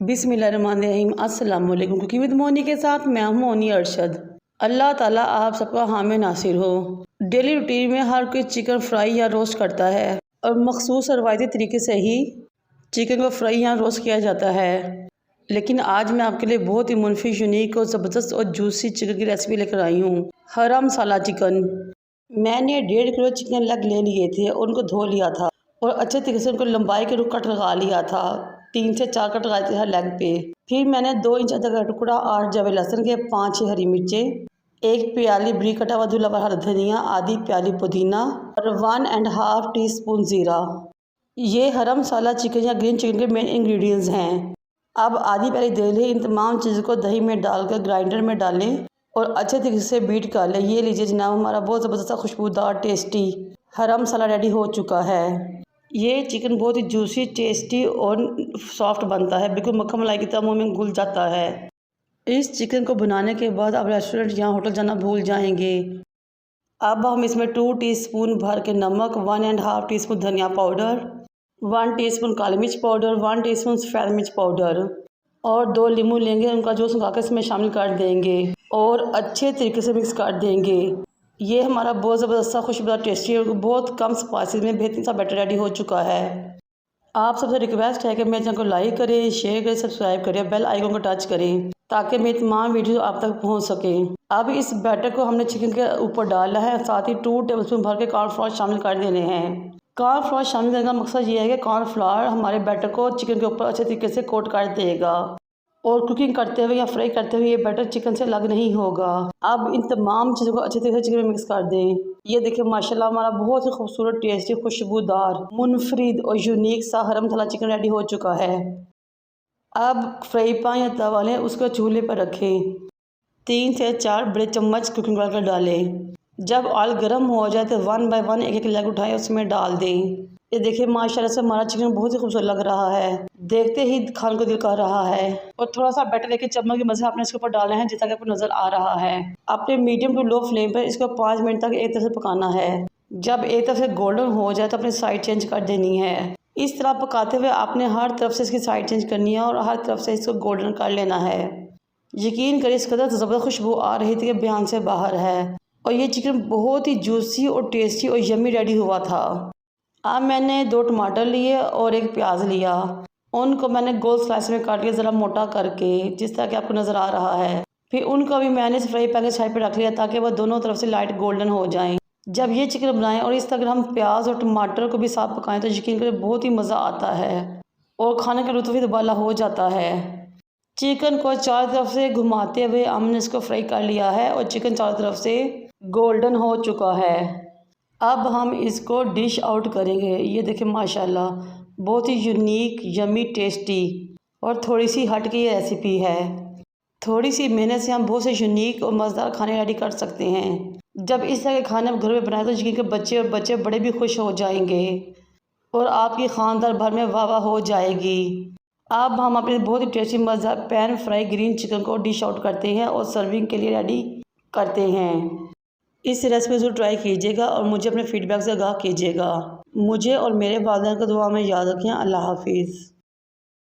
बिस्मिल्लाहिर्रहमानिर्रहीम। अस्सलाम वालेकुम। कुकिंग विद मोनी के साथ मैं हूं मोनी अरशद। अल्लाह ताला आप सबका हामी नासिर हो। डेली रूटीन में हर कोई चिकन फ्राई या रोस्ट करता है और मखसूस रवायती तरीके से ही चिकन को फ्राई या रोस्ट किया जाता है। लेकिन आज मैं आपके लिए बहुत ही मुनफिश, यूनिक और ज़बरदस्त और जूसी चिकन की रेसिपी लेकर आई हूँ। हरा मसाला चिकन। मैंने 1.5 किलो चिकन लेग ले लिए थे और उनको धो लिया था और अच्छे तरीके से उनको लंबाई के रुख कट लगा लिया था। 3 से 4 कट लगाए थे हर लेग पे। फिर मैंने 2 इंच अदरक का टुकड़ा, 8 जवे लहसुन के, 5-6 हरी मिर्चें, 1 प्याली बारीक कटा हुआ धुला हुआ हरा धनिया, आधी प्याली पुदीना और 1.5 टीस्पून ज़ीरा। ये हरा मसाला चिकन या ग्रीन चिकन के मेन इंग्रेडिएंट्स हैं। अब आधी प्याली दही ले इन तमाम चीज़ों को दही में डालकर ग्राइंडर में डालें और अच्छे तरीके से बीट कर लें। ये लीजिए जनाब, हमारा बहुत ज़बरदस्त खुशबूदार टेस्टी हरा मसाला रेडी हो चुका है। ये चिकन बहुत ही जूसी, टेस्टी और सॉफ्ट बनता है, बिल्कुल मक्खन मलाई की तरह मुँह में घुल जाता है। इस चिकन को बनाने के बाद आप रेस्टोरेंट या होटल जाना भूल जाएंगे। अब हम इसमें 2 टीस्पून भर के नमक, 1.5 टीस्पून धनिया पाउडर, 1 टीस्पून काली मिर्च पाउडर, 1 टीस्पून सफ़ेद मिर्च पाउडर और 2 नींबू लेंगे, उनका जूस निकाल कर इसमें शामिल कर देंगे और अच्छे तरीके से मिक्स कर देंगे। ये हमारा बहुत ज़बरदस्त खुशबूदार टेस्टी और बहुत कम स्पाइसेस में बेहतरीन सा बैटर रेडी हो चुका है। आप सबसे रिक्वेस्ट है कि मेरे चैनल को लाइक करें, शेयर करें, सब्सक्राइब करें, बेल आइकन को टच करें ताकि मेरी तमाम वीडियो आप तक पहुंच सके। अब इस बैटर को हमने चिकन के ऊपर डाला है, साथ ही 2 टेबलस्पून भर के कॉर्नफ्लोर शामिल कर देने हैं। कॉर्नफ्लोर शामिल करने का मकसद ये है कि कॉर्नफ्लोर हमारे बैटर को चिकन के ऊपर अच्छे तरीके से कोट कर देगा और कुकिंग करते हुए या फ्राई करते हुए ये बैटर चिकन से अलग नहीं होगा। अब इन तमाम चीज़ों को अच्छे तरीके से चिकन में मिक्स कर दें। ये देखिए माशाल्लाह, हमारा बहुत ही खूबसूरत, टेस्टी, खुशबूदार, मुनफरिद और यूनिक सा हरा मसाला चिकन रेडी हो चुका है। अब फ्राई पैन या तवा लें, उसको चूल्हे पर रखें। 3 से 4 बड़े चम्मच कुकिंग ऑयल डालें। जब ऑयल गर्म हो जाए तो 1 बाय 1 एक लेग उठाएं, उसमें डाल दें। ये देखिए माशाल्लाह से हमारा चिकन बहुत ही खूबसूरत लग रहा है, देखते ही खाने को दिल कर रहा है। और थोड़ा सा बैटर लेके चम्मच की मदद से आपने इसके ऊपर डालना है, जैसा कि आपको नज़र आ रहा है। आपने मीडियम टू लो फ्लेम पर इसको 5 मिनट तक एक तरफ से पकाना है। जब एक तरफ से गोल्डन हो जाए तो अपनी साइड चेंज कर देनी है। इस तरह पकाते हुए आपने हर तरफ से इसकी साइड चेंज करनी है और हर तरफ से इसको गोल्डन कर लेना है। यकीन करें, इस कदर ज़बरदस्त खुशबू आ रही थी कि बयान से बाहर है और ये चिकन बहुत ही जूसी और टेस्टी और यम्मी रेडी हुआ था। अब मैंने 2 टमाटर लिए और 1 प्याज लिया, उनको मैंने गोल स्लाइस में काट लिया, ज़रा मोटा करके, जिस तरह कि आपको नज़र आ रहा है। फिर उनको भी मैंने फ्राई पैन के साइड पर रख लिया ताकि वह दोनों तरफ से लाइट गोल्डन हो जाएं। जब ये चिकन बनाएं और इस तरह हम प्याज और टमाटर को भी साफ पकाएं तो यकीन करें बहुत ही मज़ा आता है और खाने का लुत्फ़ भी दुबाला हो जाता है। चिकन को चारों तरफ से घुमाते हुए हमने इसको फ्राई कर लिया है और चिकन चारों तरफ से गोल्डन हो चुका है। अब हम इसको डिश आउट करेंगे। ये देखिए माशाल्लाह, बहुत ही यूनिक, यम्मी, टेस्टी और थोड़ी सी हट की ये रेसिपी है। थोड़ी सी मेहनत से हम बहुत से यूनिक और मज़ेदार खाने रेडी कर सकते हैं। जब इस तरह के खाने आप घर में बनाए तो यकीन के बच्चे और बच्चे बड़े भी खुश हो जाएंगे और आपकी खानदार भर में वाह वाह हो जाएगी। अब हम अपने बहुत ही टेस्टी मज़ेदार पैन फ्राई ग्रीन चिकन को डिश आउट करते हैं और सर्विंग के लिए रेडी करते हैं। इस रेसिपी को ट्राई कीजिएगा और मुझे अपने फीडबैक से आगाह कीजिएगा। मुझे और मेरे वालिदैन को दुआ में याद रखें। अल्लाह हाफिज़।